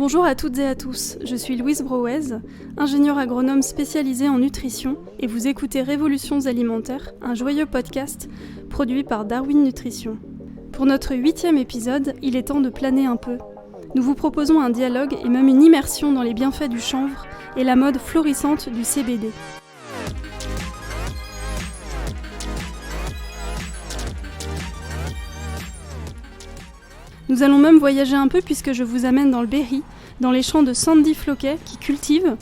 Bonjour à toutes et à tous, je suis Louise Brouez, ingénieure agronome spécialisée en nutrition et vous écoutez Révolutions alimentaires, un joyeux podcast produit par Darwin Nutrition. Pour notre 8e épisode, il est temps de planer un peu. Nous vous proposons un dialogue et même une immersion dans les bienfaits du chanvre et la mode florissante du CBD. Nous allons même voyager un peu puisque je vous amène dans le Berry, dans les champs de Sandy Floquet qui cultive,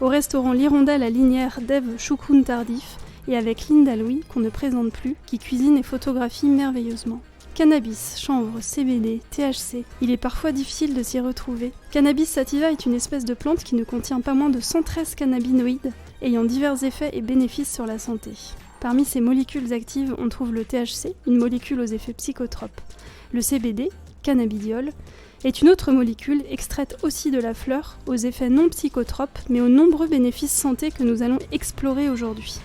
au restaurant L'Hirondelle à Linières d'Ève Choucroune-Tardif et avec Linda Louis, qu'on ne présente plus, qui cuisine et photographie merveilleusement. Cannabis, chanvre, CBD, THC, il est parfois difficile de s'y retrouver. Cannabis sativa est une espèce de plante qui ne contient pas moins de 113 cannabinoïdes, ayant divers effets et bénéfices sur la santé. Parmi ces molécules actives, on trouve le THC, une molécule aux effets psychotropes. Le CBD, cannabidiol, est une autre molécule extraite aussi de la fleur, aux effets non psychotropes, mais aux nombreux bénéfices santé que nous allons explorer aujourd'hui.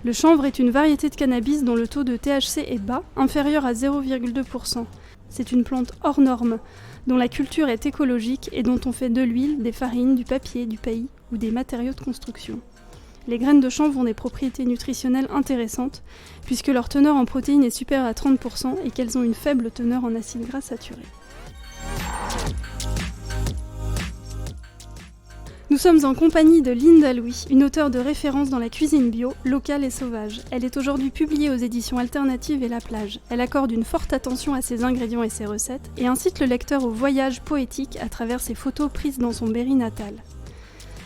Le chanvre est une variété de cannabis dont le taux de THC est bas, inférieur à 0,2%. C'est une plante hors norme, dont la culture est écologique et dont on fait de l'huile, des farines, du papier, du paillis ou des matériaux de construction. Les graines de chanvre ont des propriétés nutritionnelles intéressantes, puisque leur teneur en protéines est supérieure à 30% et qu'elles ont une faible teneur en acides gras saturés. Nous sommes en compagnie de Linda Louis, une auteure de référence dans la cuisine bio, locale et sauvage. Elle est aujourd'hui publiée aux éditions Alternatives et La Plage. Elle accorde une forte attention à ses ingrédients et ses recettes, et incite le lecteur au voyage poétique à travers ses photos prises dans son Berry natal.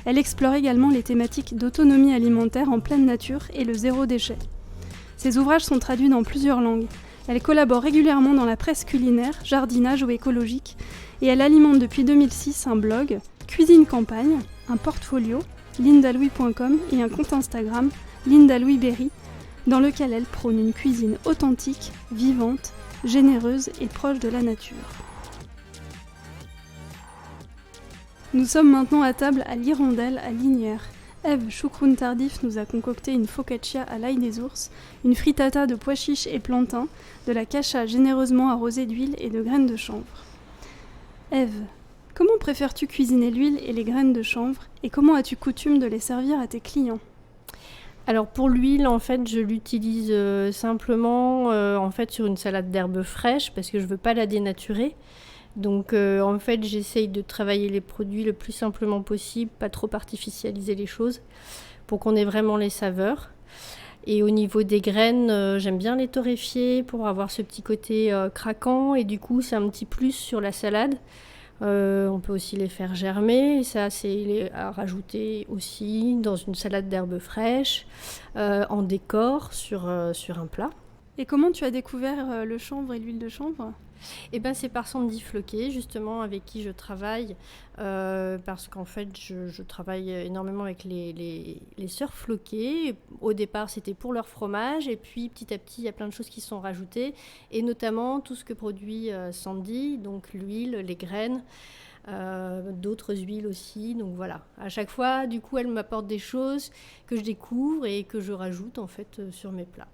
Elle explore également les thématiques d'autonomie alimentaire en pleine nature et le zéro déchet. Ses ouvrages sont traduits dans plusieurs langues. Elle collabore régulièrement dans la presse culinaire, jardinage ou écologique, et elle alimente depuis 2006 un blog, Cuisine Campagne, un portfolio, lindalouis.com et un compte Instagram, lindalouisberry, dans lequel elle prône une cuisine authentique, vivante, généreuse et proche de la nature. Nous sommes maintenant à table à l'Hirondelle à Linières. Ève Choucroune-Tardif nous a concocté une focaccia à l'ail des ours, une frittata de pois chiches et plantains, de la cacha généreusement arrosée d'huile et de graines de chanvre. Ève, comment préfères-tu cuisiner l'huile et les graines de chanvre et comment as-tu coutume de les servir à tes clients ? Alors pour l'huile, en fait, je l'utilise simplement sur une salade d'herbes fraîches parce que je ne veux pas la dénaturer. Donc en fait, j'essaye de travailler les produits le plus simplement possible, pas trop artificialiser les choses pour qu'on ait vraiment les saveurs. Et au niveau des graines, j'aime bien les torréfier pour avoir ce petit côté craquant et du coup, c'est un petit plus sur la salade. On peut aussi les faire germer, et ça c'est à rajouter aussi dans une salade d'herbes fraîches, en décor sur un plat. Et comment tu as découvert le chanvre et l'huile de chanvre ? Eh ben, c'est par Sandy Floquet, justement, avec qui je travaille, parce qu'en fait, je travaille énormément avec les sœurs Floquet. Au départ, c'était pour leur fromage, et puis petit à petit, il y a plein de choses qui sont rajoutées, et notamment tout ce que produit Sandy, donc l'huile, les graines, d'autres huiles aussi. Donc voilà, à chaque fois, du coup, elle m'apporte des choses que je découvre et que je rajoute en fait sur mes plats.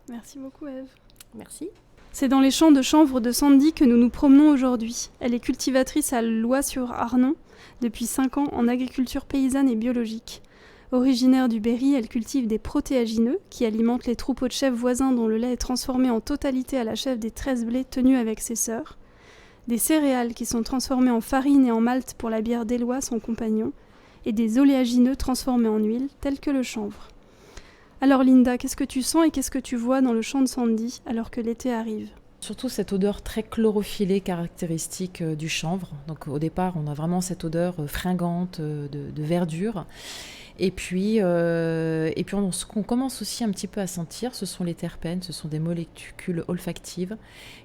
Merci beaucoup, Ève. Merci. C'est dans les champs de chanvre de Sandy que nous nous promenons aujourd'hui. Elle est cultivatrice à Loix-sur-Arnon depuis 5 ans en agriculture paysanne et biologique. Originaire du Berry, elle cultive des protéagineux qui alimentent les troupeaux de chèvres voisins dont le lait est transformé en totalité à la chèvre des 13 blés tenus avec ses sœurs. Des céréales qui sont transformées en farine et en malt pour la bière d'Éloie, son compagnon. Et des oléagineux transformés en huile, tels que le chanvre. Alors Linda, qu'est-ce que tu sens et qu'est-ce que tu vois dans le champ de Sandy alors que l'été arrive ? Surtout cette odeur très chlorophyllée caractéristique du chanvre. Donc au départ, on a vraiment cette odeur fringante de verdure. Et puis ce qu'on commence aussi un petit peu à sentir, ce sont les terpènes, ce sont des molécules olfactives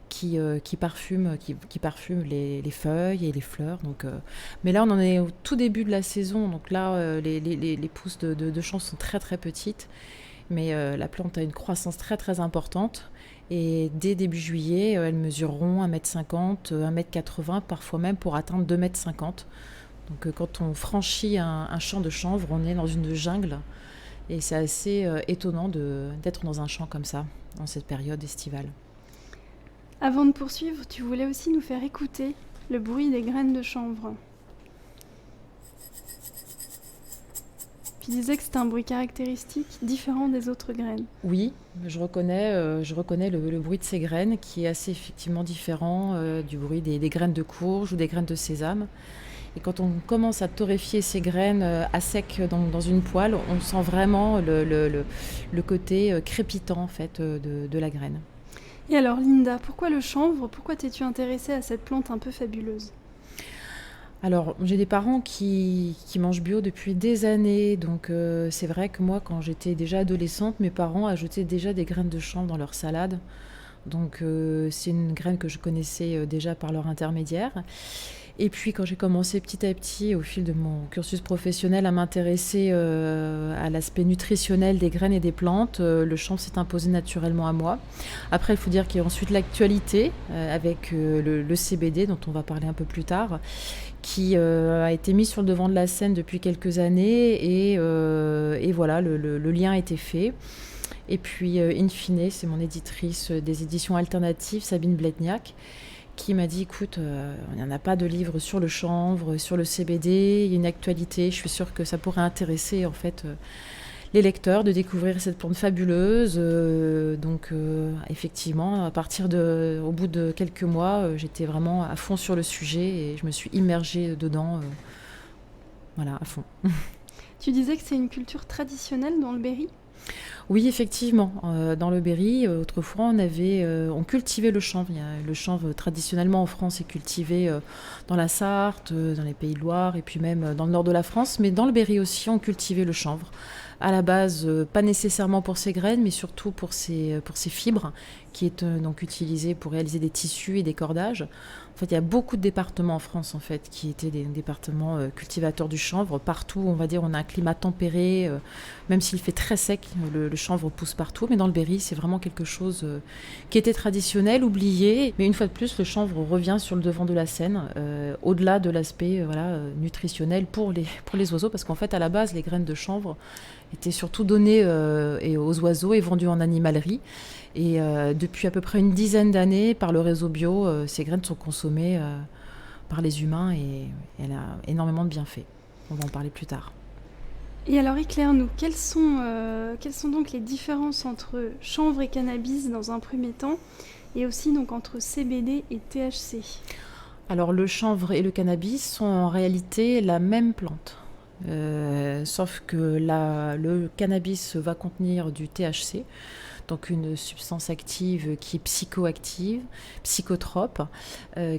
qui parfument les feuilles et les fleurs. Donc, mais là, on en est au tout début de la saison. Donc là, les pousses de chanvre sont très très petites. Mais la plante a une croissance très très importante et dès début juillet, elles mesureront 1,50 m, 1,80 m, parfois même pour atteindre 2,50 m. Donc quand on franchit un champ de chanvre, on est dans une jungle et c'est assez étonnant d'être dans un champ comme ça, en cette période estivale. Avant de poursuivre, tu voulais aussi nous faire écouter le bruit des graines de chanvre. Tu disais que c'était un bruit caractéristique, différent des autres graines. Oui, je reconnais le bruit de ces graines qui est assez effectivement différent du bruit des graines de courge ou des graines de sésame. Et quand on commence à torréfier ces graines à sec dans une poêle, on sent vraiment le côté crépitant en fait, de la graine. Et alors Linda, pourquoi le chanvre? Pourquoi t'es-tu intéressée à cette plante un peu fabuleuse? Alors, j'ai des parents qui mangent bio depuis des années, donc c'est vrai que moi, quand j'étais déjà adolescente, mes parents ajoutaient déjà des graines de chanvre dans leur salade. Donc, c'est une graine que je connaissais déjà par leur intermédiaire. Et puis, quand j'ai commencé petit à petit, au fil de mon cursus professionnel, à m'intéresser à l'aspect nutritionnel des graines et des plantes, le chanvre s'est imposé naturellement à moi. Après, il faut dire qu'il y a ensuite l'actualité avec le CBD, dont on va parler un peu plus tard, qui a été mis sur le devant de la scène depuis quelques années et voilà, le lien a été fait. Et puis, in fine, c'est mon éditrice des éditions alternatives, Sabine Bletniak, qui m'a dit, écoute, il n'y en a pas de livre sur le chanvre, sur le CBD, il y a une actualité, je suis sûre que ça pourrait intéresser en fait les lecteurs de découvrir cette plante fabuleuse. Donc effectivement, au bout de quelques mois, j'étais vraiment à fond sur le sujet et je me suis immergée dedans, voilà, à fond. Tu disais que c'est une culture traditionnelle dans le Berry? Oui, effectivement. Dans le Berry, autrefois, on cultivait le chanvre. Le chanvre, traditionnellement, en France, est cultivé dans la Sarthe, dans les Pays de Loire, et puis même dans le nord de la France. Mais dans le Berry aussi, on cultivait le chanvre. À la base, pas nécessairement pour ses graines, mais surtout pour ses fibres, qui est donc utilisées pour réaliser des tissus et des cordages. En fait, il y a beaucoup de départements en France, en fait, qui étaient des départements cultivateurs du chanvre. Partout, on va dire, on a un climat tempéré, même s'il fait très sec, le chanvre pousse partout. Mais dans le Berry, c'est vraiment quelque chose qui était traditionnel, oublié. Mais une fois de plus, le chanvre revient sur le devant de la scène, au-delà de l'aspect nutritionnel pour les oiseaux, parce qu'en fait, à la base, les graines de chanvre étaient surtout données aux oiseaux et vendues en animalerie. Et depuis à peu près une dizaine d'années, par le réseau bio, ces graines sont consommées par les humains et elle a énormément de bienfaits. On va en parler plus tard. Et alors éclaire-nous, quelles sont donc les différences entre chanvre et cannabis dans un premier temps, et aussi donc entre CBD et THC? Alors le chanvre et le cannabis sont en réalité la même plante. Sauf que le cannabis va contenir du THC, donc une substance active qui est psychoactive, psychotrope,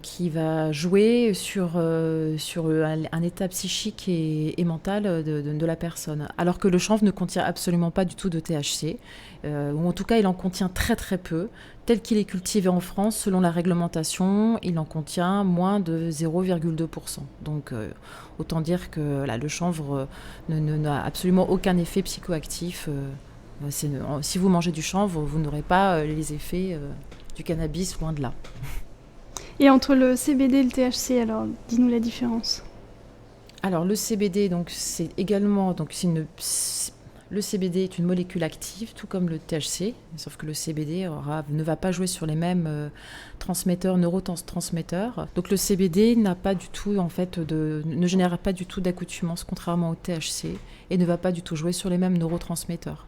qui va jouer sur un état psychique et mental de la personne. Alors que le chanvre ne contient absolument pas du tout de THC, ou en tout cas il en contient très très peu. Tel qu'il est cultivé en France, selon la réglementation, il en contient moins de 0,2%. Donc autant dire que le chanvre n'a absolument aucun effet psychoactif. Si vous mangez du chanvre, vous n'aurez pas les effets du cannabis, loin de là. Et entre le CBD et le THC, alors, dis-nous la différence. Alors le CBD, donc, c'est également... Le CBD est une molécule active, tout comme le THC, sauf que le CBD ne va pas jouer sur les mêmes neurotransmetteurs. Donc le CBD n'a pas du tout, en fait, ne génère pas du tout d'accoutumance, contrairement au THC, et ne va pas du tout jouer sur les mêmes neurotransmetteurs.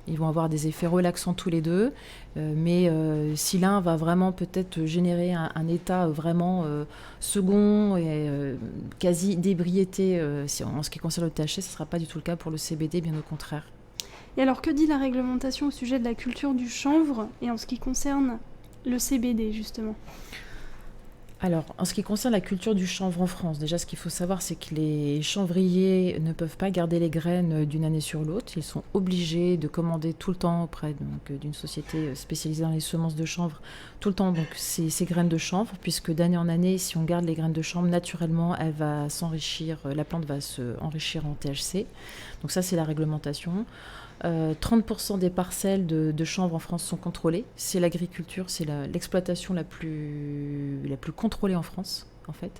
Ils vont avoir des effets relaxants tous les deux, mais si l'un va vraiment peut-être générer un état vraiment second et quasi d'ébriété, en ce qui concerne le THC, ce ne sera pas du tout le cas pour le CBD, bien au contraire. Et alors, que dit la réglementation au sujet de la culture du chanvre et en ce qui concerne le CBD, justement ? Alors, en ce qui concerne la culture du chanvre en France, déjà ce qu'il faut savoir, c'est que les chanvriers ne peuvent pas garder les graines d'une année sur l'autre. Ils sont obligés de commander tout le temps auprès d'une société spécialisée dans les semences de chanvre, tout le temps donc, ces graines de chanvre, puisque d'année en année, si on garde les graines de chanvre, naturellement, elle va s'enrichir, la plante va s'enrichir en THC. Donc ça, c'est la réglementation. 30% des parcelles de chanvre en France sont contrôlées. C'est l'agriculture, c'est l'exploitation la plus contrôlée en France, en fait.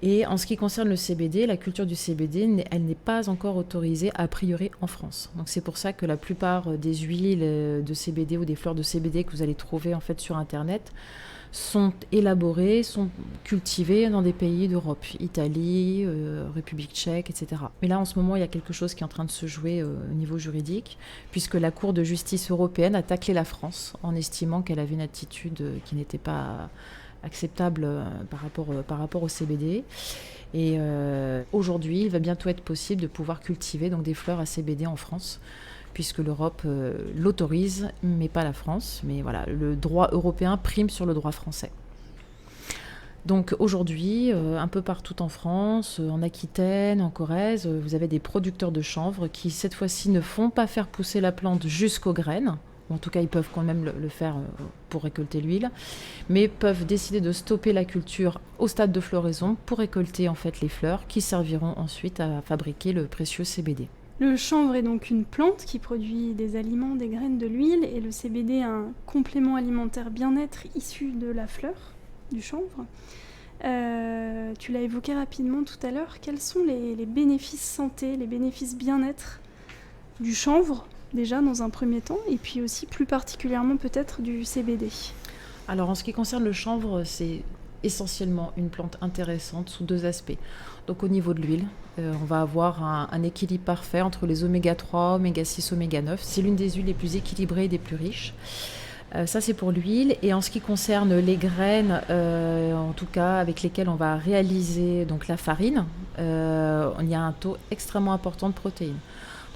Et en ce qui concerne le CBD, la culture du CBD, elle n'est pas encore autorisée a priori en France. Donc c'est pour ça que la plupart des huiles de CBD ou des fleurs de CBD que vous allez trouver en fait sur Internet sont élaborées, sont cultivées dans des pays d'Europe, Italie, République tchèque, etc. Mais là, en ce moment, il y a quelque chose qui est en train de se jouer au niveau juridique, puisque la Cour de justice européenne a taclé la France en estimant qu'elle avait une attitude qui n'était pas acceptable par rapport au CBD. Et aujourd'hui, il va bientôt être possible de pouvoir cultiver donc, des fleurs à CBD en France, puisque l'Europe l'autorise, mais pas la France. Mais voilà, le droit européen prime sur le droit français. Donc aujourd'hui, un peu partout en France, en Aquitaine, en Corrèze, vous avez des producteurs de chanvre qui, cette fois-ci, ne font pas faire pousser la plante jusqu'aux graines. En tout cas, ils peuvent quand même le faire pour récolter l'huile, mais peuvent décider de stopper la culture au stade de floraison pour récolter en fait les fleurs qui serviront ensuite à fabriquer le précieux CBD. Le chanvre est donc une plante qui produit des aliments, des graines, de l'huile, et le CBD un complément alimentaire bien-être issu de la fleur, du chanvre. Tu l'as évoqué rapidement tout à l'heure, quels sont les bénéfices santé, les bénéfices bien-être du chanvre, déjà dans un premier temps, et puis aussi plus particulièrement peut-être du CBD? Alors en ce qui concerne le chanvre, c'est essentiellement une plante intéressante sous deux aspects. Donc au niveau de l'huile, on va avoir un équilibre parfait entre les oméga 3, oméga 6, oméga 9. C'est l'une des huiles les plus équilibrées et des plus riches. Ça c'est pour l'huile. Et en ce qui concerne les graines, en tout cas avec lesquelles on va réaliser donc, la farine, il y a un taux extrêmement important de protéines.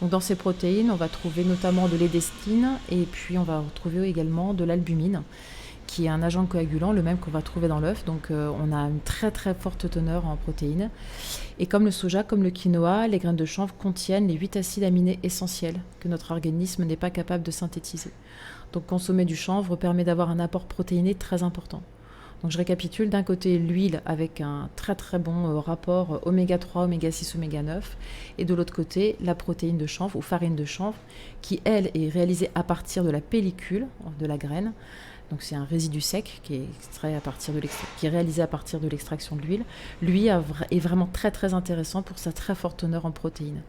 Donc dans ces protéines, on va trouver notamment de l'édestine et puis on va retrouver également de l'albumine, qui est un agent coagulant, le même qu'on va trouver dans l'œuf. Donc on a une très très forte teneur en protéines. Et comme le soja, comme le quinoa, les graines de chanvre contiennent les 8 acides aminés essentiels que notre organisme n'est pas capable de synthétiser. Donc consommer du chanvre permet d'avoir un apport protéiné très important. Donc je récapitule, d'un côté l'huile avec un très très bon rapport oméga 3, oméga 6, oméga 9, et de l'autre côté la protéine de chanvre ou farine de chanvre qui elle est réalisée à partir de la pellicule de la graine. Donc c'est un résidu sec qui est qui est réalisé à partir de l'extraction de l'huile. Lui est vraiment très très intéressant pour sa très forte teneur en protéines.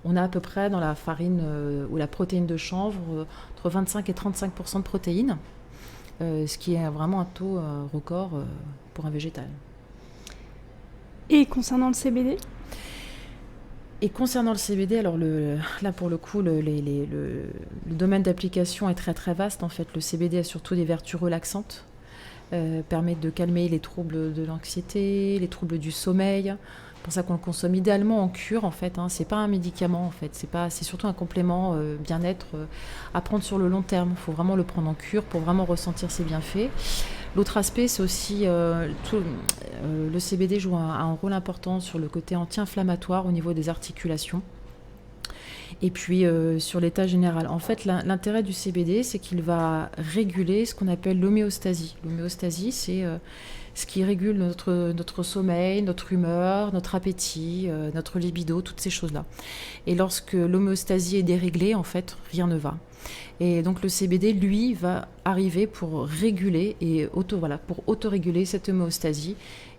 On a à peu près dans la farine ou la protéine de chanvre entre 25 et 35% de protéines. Ce qui est vraiment un taux record pour un végétal. Et concernant le CBD ? Et concernant le CBD, alors là pour le coup, le domaine d'application est très très vaste. En fait, le CBD a surtout des vertus relaxantes, permet de calmer les troubles de l'anxiété, les troubles du sommeil. C'est pour ça qu'on le consomme idéalement en cure en fait. C'est pas un médicament en fait. C'est surtout un complément bien-être à prendre sur le long terme. Il faut vraiment le prendre en cure pour vraiment ressentir ses bienfaits. L'autre aspect, c'est aussi le CBD joue un rôle important sur le côté anti-inflammatoire au niveau des articulations. Et puis sur l'état général. En fait, l'intérêt du CBD, c'est qu'il va réguler ce qu'on appelle l'homéostasie. L'homéostasie, c'est ce qui régule notre sommeil, notre humeur, notre appétit, notre libido, toutes ces choses-là. Et lorsque l'homéostasie est déréglée, en fait, rien ne va. Et donc le CBD, lui, va arriver pour réguler et pour autoréguler cette homéostasie.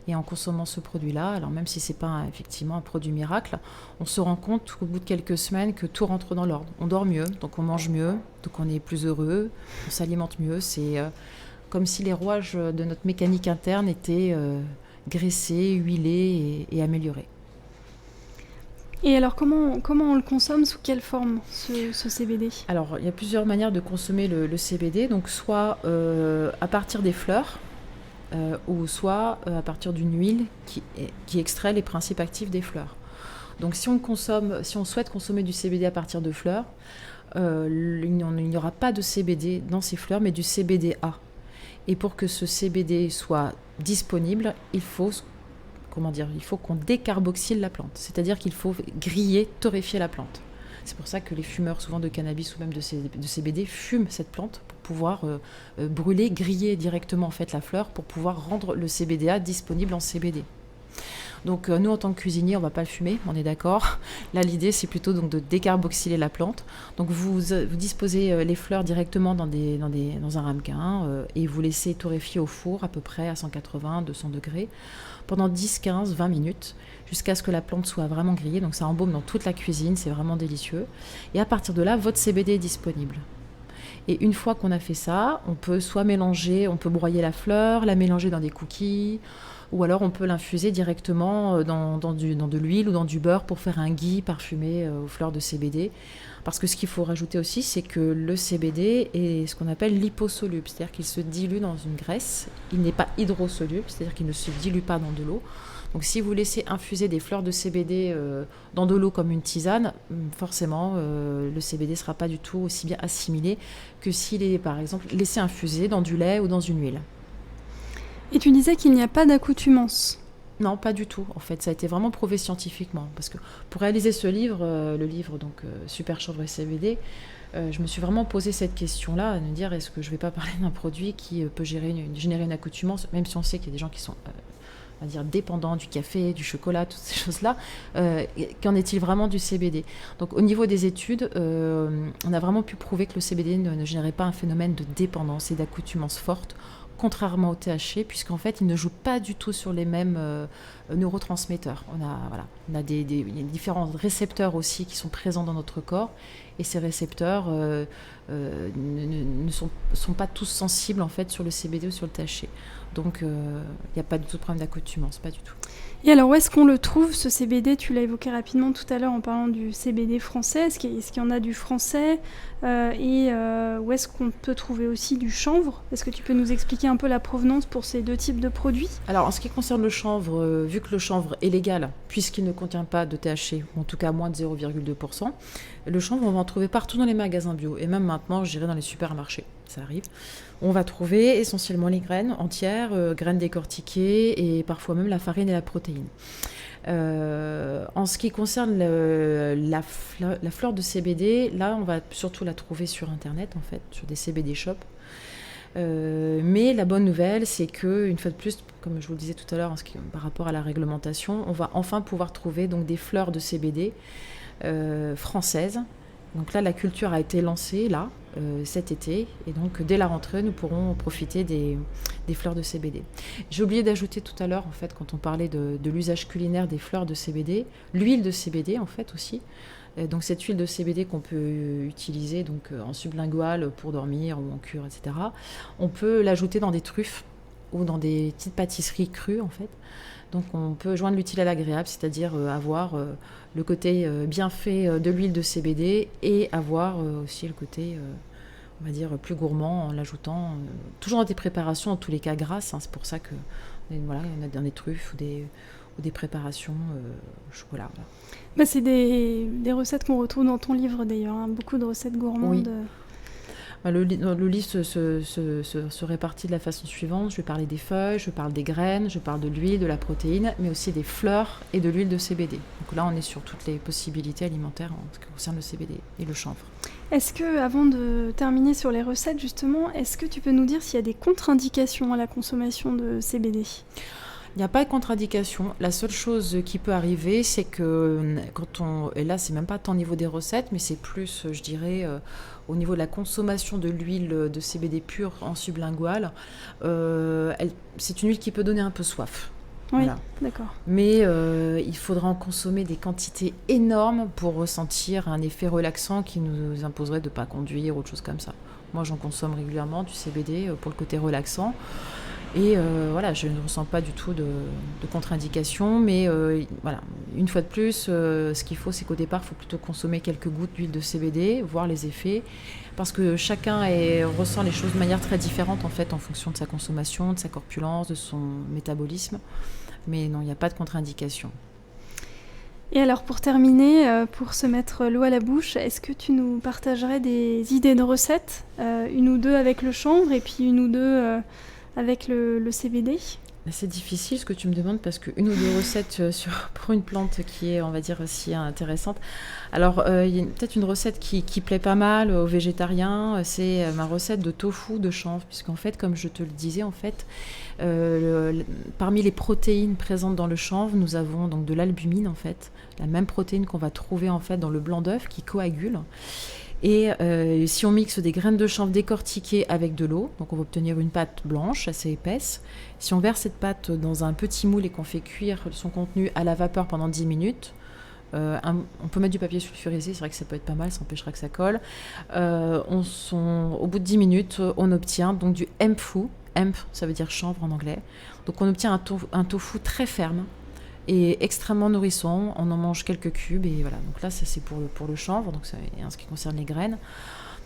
Et en consommant ce produit-là, alors même si ce n'est pas effectivement un produit miracle, on se rend compte au bout de quelques semaines que tout rentre dans l'ordre. On dort mieux, donc on mange mieux, donc on est plus heureux, on s'alimente mieux. C'est comme si les rouages de notre mécanique interne étaient graissés, huilés et améliorés. Et alors comment on le consomme, sous quelle forme ce CBD ? Alors il y a plusieurs manières de consommer le CBD, donc soit à partir des fleurs, ou soit à partir d'une huile qui extrait les principes actifs des fleurs. Donc si on souhaite consommer du CBD à partir de fleurs, il n'y aura pas de CBD dans ces fleurs, mais du CBDA. Et pour que ce CBD soit disponible, il faut qu'on décarboxyle la plante. C'est-à-dire qu'il faut griller, torréfier la plante. C'est pour ça que les fumeurs, souvent de cannabis ou même de CBD, fument cette plante pour pouvoir brûler, griller directement en fait la fleur pour pouvoir rendre le CBDA disponible en CBD. Donc nous, en tant que cuisinier, on ne va pas le fumer, on est d'accord. Là, l'idée, c'est plutôt donc, de décarboxyler la plante. Donc vous disposez les fleurs directement dans un ramequin et vous laissez torréfier au four à peu près à 180-200 degrés pendant 10, 15, 20 minutes jusqu'à ce que la plante soit vraiment grillée. Donc ça embaume dans toute la cuisine, c'est vraiment délicieux. Et à partir de là, votre CBD est disponible. Et une fois qu'on a fait ça, on peut soit mélanger, on peut broyer la fleur, la mélanger dans des cookies, ou alors on peut l'infuser directement dans de l'huile ou dans du beurre pour faire un ghee parfumé aux fleurs de CBD. Parce que ce qu'il faut rajouter aussi, c'est que le CBD est ce qu'on appelle liposoluble, c'est-à-dire qu'il se dilue dans une graisse. Il n'est pas hydrosoluble, c'est-à-dire qu'il ne se dilue pas dans de l'eau. Donc si vous laissez infuser des fleurs de CBD dans de l'eau comme une tisane, forcément le CBD ne sera pas du tout aussi bien assimilé que s'il est par exemple laissé infuser dans du lait ou dans une huile. Et tu disais qu'il n'y a pas d'accoutumance. Non, pas du tout. En fait, ça a été vraiment prouvé scientifiquement. Parce que pour réaliser ce livre, le livre donc Super Chanvre et CBD, je me suis vraiment posé cette question-là, à me dire est-ce que je ne vais pas parler d'un produit qui peut générer une accoutumance, même si on sait qu'il y a des gens qui sont on va dire dépendants du café, du chocolat, toutes ces choses-là. Qu'en est-il vraiment du CBD ? Donc au niveau des études, on a vraiment pu prouver que le CBD ne générait pas un phénomène de dépendance et d'accoutumance forte, contrairement au THC, puisqu'en fait, il ne joue pas du tout sur les mêmes neurotransmetteurs. On a des différents récepteurs aussi qui sont présents dans notre corps, et ces récepteurs ne sont pas tous sensibles en fait sur le CBD ou sur le THC. Donc, il n'y a pas du tout de problème d'accoutumance, pas du tout. Et alors, où est-ce qu'on le trouve, ce CBD ? Tu l'as évoqué rapidement tout à l'heure en parlant du CBD français. Est-ce qu'il y en a du français ? Et où est-ce qu'on peut trouver aussi du chanvre ? Est-ce que tu peux nous expliquer un peu la provenance pour ces deux types de produits ? Alors, en ce qui concerne le chanvre, vu que le chanvre est légal, puisqu'il ne contient pas de THC, ou en tout cas moins de 0,2%, le chanvre, on va en trouver partout dans les magasins bio. Et même maintenant, je dirais dans les supermarchés. Ça arrive. On va trouver essentiellement les graines entières, graines décortiquées et parfois même la farine et la protéine. En ce qui concerne la fleur de CBD, là on va surtout la trouver sur internet en fait, sur des CBD shops. Mais la bonne nouvelle, c'est que une fois de plus, comme je vous le disais tout à l'heure, par rapport à la réglementation, on va enfin pouvoir trouver donc des fleurs de CBD françaises. Donc là, la culture a été lancée cet été, et donc dès la rentrée, nous pourrons profiter des fleurs de CBD. J'ai oublié d'ajouter tout à l'heure, en fait, quand on parlait de l'usage culinaire des fleurs de CBD, l'huile de CBD, en fait, aussi. Donc cette huile de CBD qu'on peut utiliser donc, en sublingual pour dormir ou en cure, etc. On peut l'ajouter dans des truffes ou dans des petites pâtisseries crues, en fait. Donc on peut joindre l'utile à l'agréable, c'est-à-dire avoir le côté bien fait de l'huile de CBD et avoir aussi le côté, on va dire, plus gourmand en l'ajoutant toujours dans des préparations, en tous les cas grasses. C'est pour ça que il y en a dans des truffes ou des préparations au chocolat. Voilà. Bah, c'est des recettes qu'on retrouve dans ton livre d'ailleurs, hein, beaucoup de recettes gourmandes. Oui. Le livre se répartit de la façon suivante. Je vais parler des feuilles, je parle des graines, je parle de l'huile, de la protéine, mais aussi des fleurs et de l'huile de CBD. Donc là, on est sur toutes les possibilités alimentaires en ce qui concerne le CBD et le chanvre. Est-ce que, avant de terminer sur les recettes justement, est-ce que tu peux nous dire s'il y a des contre-indications à la consommation de CBD ? Il n'y a pas de contre-indication. La seule chose qui peut arriver, c'est que et là c'est même pas tant au niveau des recettes, mais c'est plus, je dirais, au niveau de la consommation de l'huile de CBD pure en sublingual, c'est une huile qui peut donner un peu soif. Oui, voilà. D'accord. Mais il faudra en consommer des quantités énormes pour ressentir un effet relaxant qui nous imposerait de ne pas conduire ou autre chose comme ça. Moi, j'en consomme régulièrement du CBD pour le côté relaxant. Et je ne ressens pas du tout de contre-indication, mais une fois de plus, ce qu'il faut, c'est qu'au départ, il faut plutôt consommer quelques gouttes d'huile de CBD, voir les effets, parce que chacun ressent les choses de manière très différente, en fait, en fonction de sa consommation, de sa corpulence, de son métabolisme. Mais non, il n'y a pas de contre-indication. Et alors, pour terminer, pour se mettre l'eau à la bouche, est-ce que tu nous partagerais des idées de recettes, une ou deux avec le chanvre et puis une ou deux avec le CBD ? C'est difficile ce que tu me demandes parce qu'une ou deux recettes pour une plante qui est, on va dire, si intéressante. Alors, il y a peut-être une recette qui plaît pas mal aux végétariens, c'est ma recette de tofu de chanvre, puisqu'en fait, comme je te le disais, en fait, parmi les protéines présentes dans le chanvre, nous avons donc de l'albumine, en fait, la même protéine qu'on va trouver en fait dans le blanc d'œuf qui coagule. Et si on mixe des graines de chanvre décortiquées avec de l'eau, donc on va obtenir une pâte blanche assez épaisse. Si on verse cette pâte dans un petit moule et qu'on fait cuire son contenu à la vapeur pendant 10 minutes, on peut mettre du papier sulfurisé, c'est vrai que ça peut être pas mal, ça empêchera que ça colle. Au bout de 10 minutes, on obtient donc du hempfu. Hemp, ça veut dire chanvre en anglais. Donc on obtient un tofu très ferme et extrêmement nourrissant. On en mange quelques cubes et voilà. Donc là, ça c'est pour le chanvre, donc ça, en ce qui concerne les graines.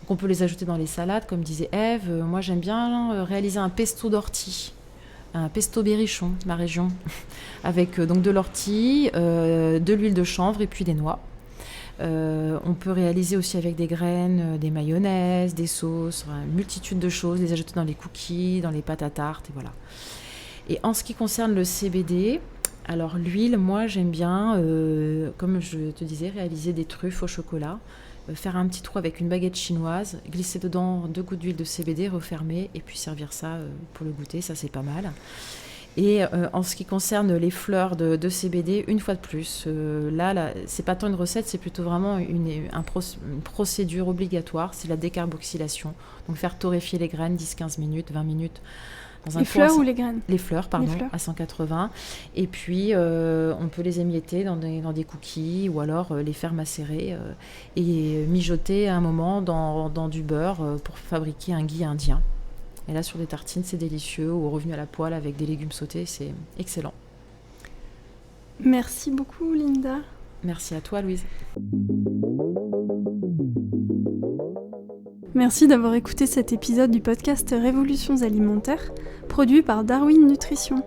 Donc on peut les ajouter dans les salades, comme disait Ève. Moi, j'aime bien réaliser un pesto d'ortie, un pesto berrichon, ma région, avec donc de l'ortie, de l'huile de chanvre et puis des noix. On peut réaliser aussi avec des graines, des mayonnaises, des sauces, une multitude de choses, les ajouter dans les cookies, dans les pâtes à tarte, et voilà. Et en ce qui concerne le CBD, alors l'huile, moi j'aime bien, comme je te disais, réaliser des truffes au chocolat, faire un petit trou avec une baguette chinoise, glisser dedans 2 gouttes d'huile de CBD, refermer et puis servir ça pour le goûter, ça c'est pas mal. Et en ce qui concerne les fleurs de CBD, une fois de plus, là, c'est pas tant une recette, c'est plutôt vraiment une procédure obligatoire, c'est la décarboxylation. Donc faire torréfier les graines 10-15 minutes, 20 minutes. Dans un les fleurs ou les graines ? Les fleurs, pardon, les fleurs. à 180. Et puis, on peut les émietter dans des cookies ou alors les faire macérer et mijoter un moment dans du beurre pour fabriquer un ghee indien. Et là, sur des tartines, c'est délicieux, ou revenu à la poêle avec des légumes sautés, c'est excellent. Merci beaucoup, Linda. Merci à toi, Louise. Merci d'avoir écouté cet épisode du podcast Révolutions alimentaires, produit par Darwin Nutrition.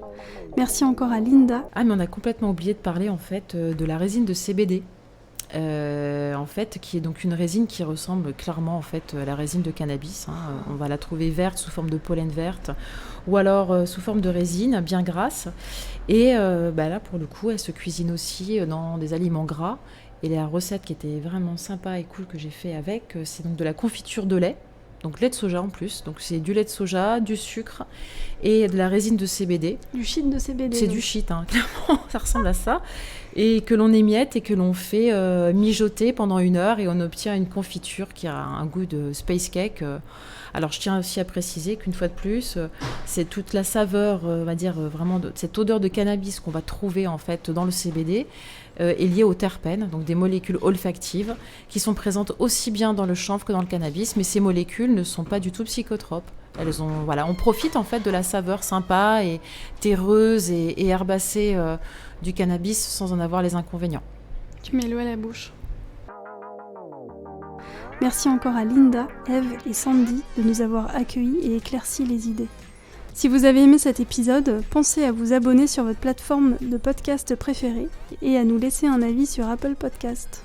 Merci encore à Linda. Ah, mais on a complètement oublié de parler, en fait, de la résine de CBD. En fait, qui est donc une résine qui ressemble clairement en fait à la résine de cannabis. On va la trouver verte sous forme de pollen verte ou alors sous forme de résine bien grasse. Et là, pour le coup, elle se cuisine aussi dans des aliments gras. Et la recette qui était vraiment sympa et cool que j'ai fait avec, c'est donc de la confiture de lait. Donc lait de soja en plus, donc c'est du lait de soja, du sucre et de la résine de CBD. Du shit de CBD. C'est du shit, clairement, ça ressemble à ça. Et que l'on émiette et que l'on fait mijoter pendant 1 heure et on obtient une confiture qui a un goût de space cake. Alors je tiens aussi à préciser qu'une fois de plus, c'est toute la saveur, on va dire vraiment de cette odeur de cannabis qu'on va trouver en fait dans le CBD est liée aux terpènes, donc des molécules olfactives qui sont présentes aussi bien dans le chanvre que dans le cannabis, mais ces molécules ne sont pas du tout psychotropes. On profite en fait de la saveur sympa et terreuse et herbacée du cannabis sans en avoir les inconvénients. Tu mets l'eau à la bouche. Merci encore à Linda, Ève et Sandy de nous avoir accueillis et éclairci les idées. Si vous avez aimé cet épisode, pensez à vous abonner sur votre plateforme de podcast préférée et à nous laisser un avis sur Apple Podcast.